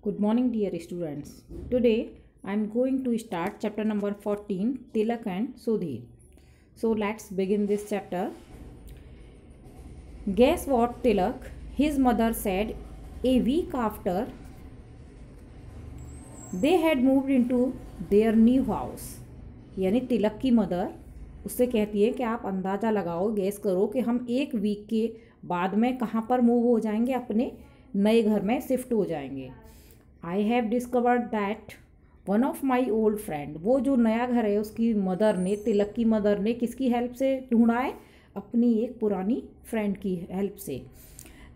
Good morning, dear students. Today I am going to start chapter number 14, Tilak and Sudhir. So let's begin this chapter. Guess what, Tilak? His mother said a week after they had moved into their new house. यानी तिलक की mother उससे कहती है कि आप अंदाज़ा लगाओ, gas करो कि हम एक वीक के बाद में कहाँ पर मूव हो जाएंगे, अपने नए घर में शिफ्ट हो जाएंगे. I have discovered that one of my old friend. वो जो नया घर है उसकी मदर ने, तिलक की मदर ने किसकी हेल्प से ढूंढा है? अपनी एक पुरानी फ्रेंड की हेल्प से.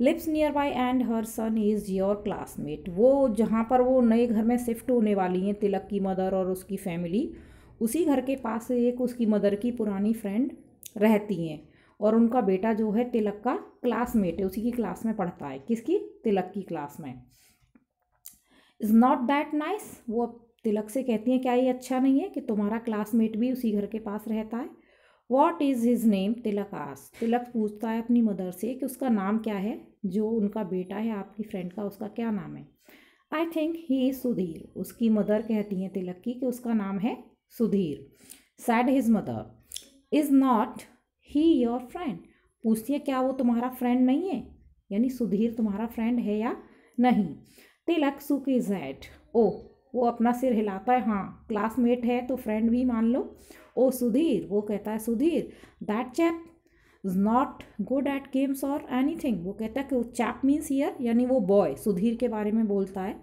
Lives nearby and her son is your classmate. वो जहाँ पर वो नए घर में शिफ्ट होने वाली हैं तिलक की मदर और उसकी फैमिली, उसी घर के पास एक उसकी मदर की पुरानी फ्रेंड रहती हैं. और उनका बेटा जो है तिलक का क्लासमेट है, उसी की क्लास में पढ़ता है. किसकी? तिलक की क्लास में. Is not that nice. वो अब तिलक से कहती हैं क्या ये अच्छा नहीं है कि तुम्हारा क्लासमेट भी उसी घर के पास रहता है. What is his name? Tilak आस. तिलक पूछता है अपनी मदर से कि उसका नाम क्या है, जो उनका बेटा है आपकी फ्रेंड का, उसका क्या नाम है. I think he is Sudhir. उसकी मदर कहती हैं तिलक की कि उसका नाम है Sudhir. Sad his mother. Is not he your friend. पूछती है क्या वो तुम्हारा फ्रेंड नहीं है, यानी सुधीर तुम्हारा फ्रेंड है या नहीं. तिलक सुक इज हेड. ओ, वो अपना सिर हिलाता है. हाँ, क्लासमेट है तो फ्रेंड भी मान लो. ओ सुधीर. वो कहता है Sudhir, that chap is not good at games और एनीथिंग. वो कहता है कि वो चैप मीन्स हियर, यानी वो बॉय सुधीर के बारे में बोलता है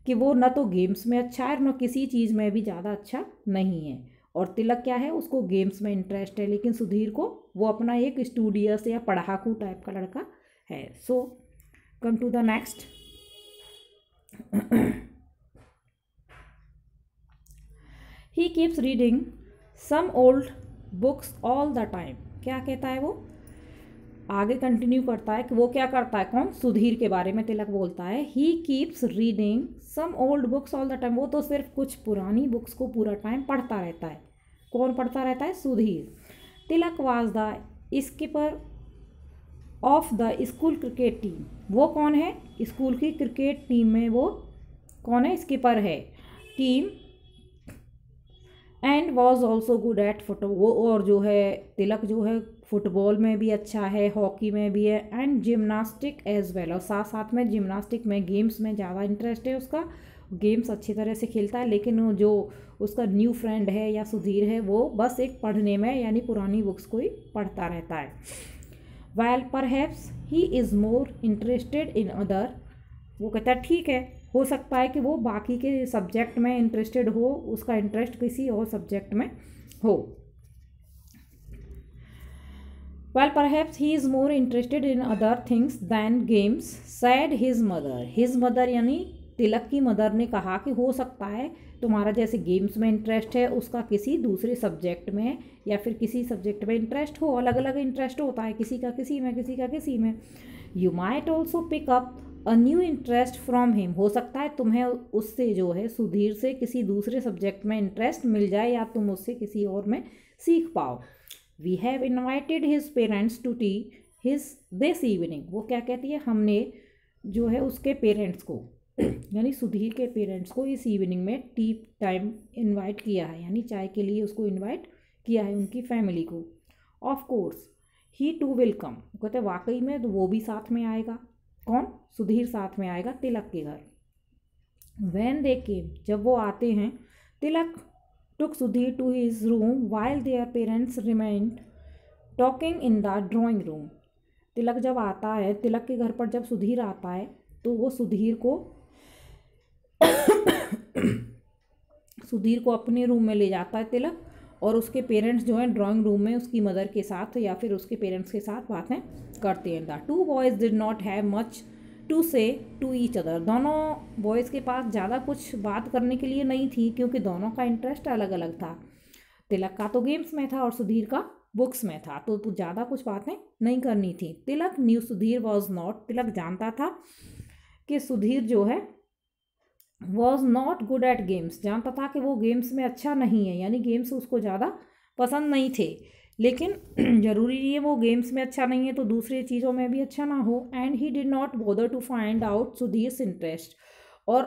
कि वो न तो गेम्स में अच्छा है न किसी चीज़ में भी ज़्यादा अच्छा नहीं है. और तिलक क्या है, उसको गेम्स में इंटरेस्ट है, लेकिन सुधीर को वो अपना एक स्टूडियस या पढ़ाकू टाइप का लड़का है. So come to the next. He keeps reading some old books all the time. क्या कहता है वो? आगे कंटिन्यू करता है कि वो क्या करता है. कौन? सुधीर के बारे में तिलक बोलता है. He keeps reading some old books all the time. वो तो सिर्फ कुछ पुरानी बुक्स को पूरा टाइम पढ़ता रहता है. कौन पढ़ता रहता है? Sudhir. Tilak was the skipper of the school cricket team. वो कौन है? स्कूल की क्रिकेट टीम में वो कौन है? स्कीपर है team. And was also good at football. वो और जो है तिलक जो है फुटबॉल में भी अच्छा है, हॉकी में भी है, एंड जिम्नास्टिक एज वेल. और साथ साथ में जिम्नास्टिक में, गेम्स में ज़्यादा इंटरेस्ट है उसका. गेम्स अच्छी तरह से खेलता है. लेकिन वो जो उसका न्यू फ्रेंड है या सुधीर है, वो बस एक पढ़ने में, यानी पुरानी बुक्स को ही पढ़ता रहता है. Well perhaps he is more interested in other. वो कहता है ठीक है, हो सकता है कि वो बाकी के सब्जेक्ट में इंटरेस्टेड हो, उसका इंटरेस्ट किसी और सब्जेक्ट में हो. Well perhaps he is more interested in other things than games, said his mother. His mother यानी तिलक की मदर ने कहा कि हो सकता है तुम्हारा जैसे गेम्स में इंटरेस्ट है, उसका किसी दूसरे सब्जेक्ट में या फिर किसी सब्जेक्ट में इंटरेस्ट हो. अलग अलग इंटरेस्ट होता है, किसी का किसी में, किसी का किसी में. You might also pick up a new interest from him. हो सकता है तुम्हें उससे जो है सुधीर से किसी दूसरे सब्जेक्ट में इंटरेस्ट मिल जाए या तुम उससे किसी और में सीख पाओ. We have invited his parents to tea his this evening. वो क्या कहती है, हमने जो है उसके पेरेंट्स को यानी सुधीर के पेरेंट्स को इस इवनिंग में टी टाइम इनवाइट किया है, यानी चाय के लिए उसको इनवाइट किया है, उनकी फैमिली को. Of course he too will come. कहते वाकई में तो वो भी साथ में आएगा. कौन? सुधीर साथ में आएगा तिलक के घर. When they came. जब वो आते हैं, Tilak took Sudhir to his room while their parents remained talking in the drawing room. Tilak जब आता है, तिलक के घर पर जब सुधीर आता है तो वो सुधीर को अपने रूम में ले जाता है तिलक, और उसके पेरेंट्स जो हैं ड्राइंग रूम में उसकी मदर के साथ या फिर उसके पेरेंट्स के साथ बातें करते हैं. The two boys did not have much to say to each other. दोनों बॉयज़ के पास ज़्यादा कुछ बात करने के लिए नहीं थी, क्योंकि दोनों का इंटरेस्ट अलग अलग था. तिलक का तो गेम्स में था और सुधीर का बुक्स में था, तो ज़्यादा कुछ बातें नहीं करनी थी. तिलक न्यू सुधीर वॉज नॉट. तिलक जानता था कि सुधीर जो है was not good at games. जानता था कि वो गेम्स में अच्छा नहीं है, यानी गेम्स उसको ज़्यादा पसंद नहीं थे. लेकिन ज़रूरी नहीं है वो गेम्स में अच्छा नहीं है तो दूसरी चीज़ों में भी अच्छा ना हो. And he did not bother to find out Sudhir's interest. और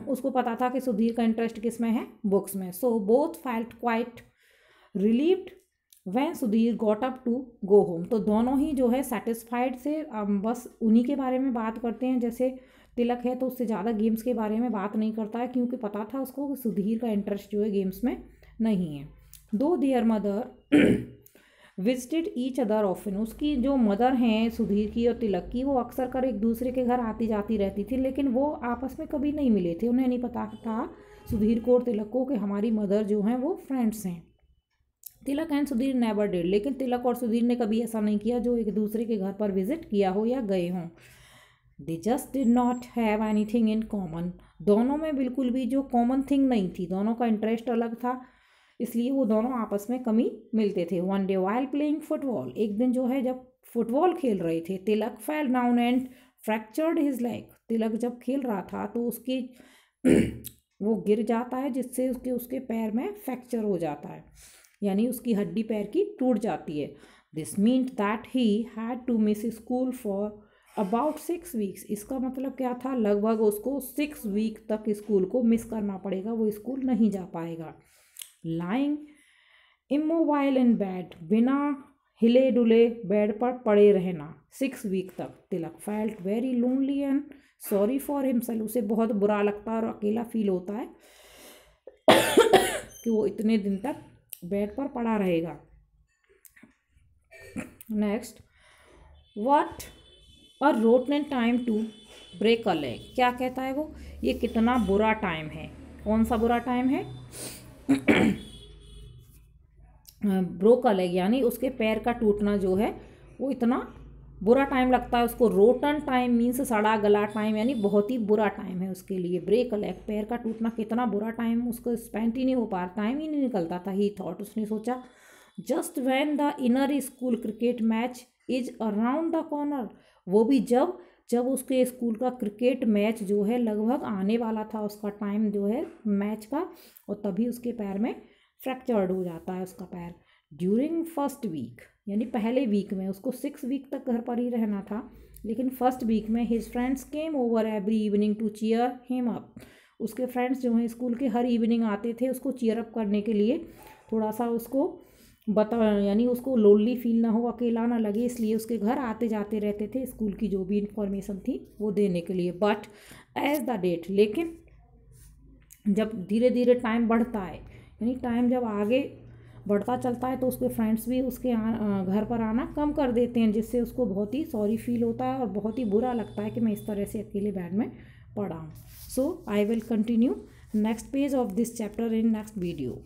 उसको पता था कि सुधीर का इंटरेस्ट किस में है, बुक्स में. So both felt quite relieved when Sudhir got up to go home. तो दोनों ही जो है सेटिस्फाइड से. बस उन्हीं के बारे में बात करते हैं. जैसे तिलक है तो उससे ज़्यादा गेम्स के बारे में बात नहीं करता है, क्योंकि पता था उसको कि सुधीर का इंटरेस्ट जो है गेम्स में नहीं है. दो there mother visited each other often. उसकी जो मदर हैं सुधीर की और तिलक की, वो अक्सर कर एक दूसरे के घर आती जाती रहती थी, लेकिन वो आपस में कभी नहीं मिले थे. उन्हें नहीं पता था सुधीर को और तिलक को कि हमारी मदर जो हैं वो फ्रेंड्स हैं. तिलक एंड सुधीर नेवर डिड. लेकिन तिलक और सुधीर ने कभी ऐसा नहीं किया जो एक दूसरे के घर पर विजिट किया हो या गए हों. They just did not have anything in common. दोनों में बिल्कुल भी जो कॉमन थिंग नहीं थी. दोनों का इंटरेस्ट अलग था, इसलिए वो दोनों आपस में कम ही मिलते थे. One day while playing football. एक दिन जो है जब फुटबॉल खेल रहे थे, Tilak fell down and fractured his leg. Tilak जब खेल रहा था तो उसकी वो गिर जाता है, जिससे उसके पैर में फ्रैक्चर हो जाता है, यानी उसकी हड्डी पैर की टूट जाती है. This meant that he had to miss school for about 6 weeks. इसका मतलब क्या था, लगभग उसको 6 वीक तक स्कूल को मिस करना पड़ेगा, वो स्कूल नहीं जा पाएगा. Lying immobile in bed. बिना हिले डुले बेड पर पड़े रहना 6 वीक तक. Tilak felt very lonely and sorry for himself. उसे बहुत बुरा लगता है और अकेला फील होता है कि वो इतने दिन तक बेड पर पड़ा रहेगा. Next, what a rotten time to break a leg. क्या कहता है वो, ये कितना बुरा टाइम है. कौन सा बुरा टाइम है? ब्रोक अ लेग, यानी उसके पैर का टूटना जो है वो इतना बुरा टाइम लगता है उसको. रोटन टाइम मीन्स सड़ा गला टाइम, यानी बहुत ही बुरा टाइम है उसके लिए. ब्रेक अ लेग, पैर का टूटना कितना बुरा टाइम, उसको स्पेंड ही नहीं हो पा, टाइम ही नहीं निकलता था. ही थॉट, उसने सोचा. Just when the inner school cricket match is around the corner. वो भी जब उसके स्कूल का क्रिकेट मैच जो है लगभग आने वाला था, उसका टाइम जो है मैच का, और तभी उसके पैर में फ्रैक्चर्ड हो जाता है उसका पैर. ड्यूरिंग फर्स्ट वीक, यानी पहले वीक में, उसको 6 वीक तक घर पर ही रहना था, लेकिन फर्स्ट वीक में his friends came over every evening to cheer him up. उसके फ्रेंड्स जो हैं स्कूल के हर इवनिंग आते थे उसको चीयर अप करने के लिए, थोड़ा सा उसको यानी उसको लोनली फील ना हो, अकेला ना लगे, इसलिए उसके घर आते जाते रहते थे स्कूल की जो भी इंफॉर्मेशन थी वो देने के लिए. बट एज द डेट, लेकिन जब धीरे धीरे टाइम बढ़ता है, यानी टाइम जब आगे बढ़ता चलता है, तो उसके फ्रेंड्स भी उसके घर पर आना कम कर देते हैं, जिससे उसको बहुत ही सॉरी फील होता है और बहुत ही बुरा लगता है कि मैं इस तरह से अकेले बेड में पड़ा हूँ. So I will continue next page of this chapter in next video.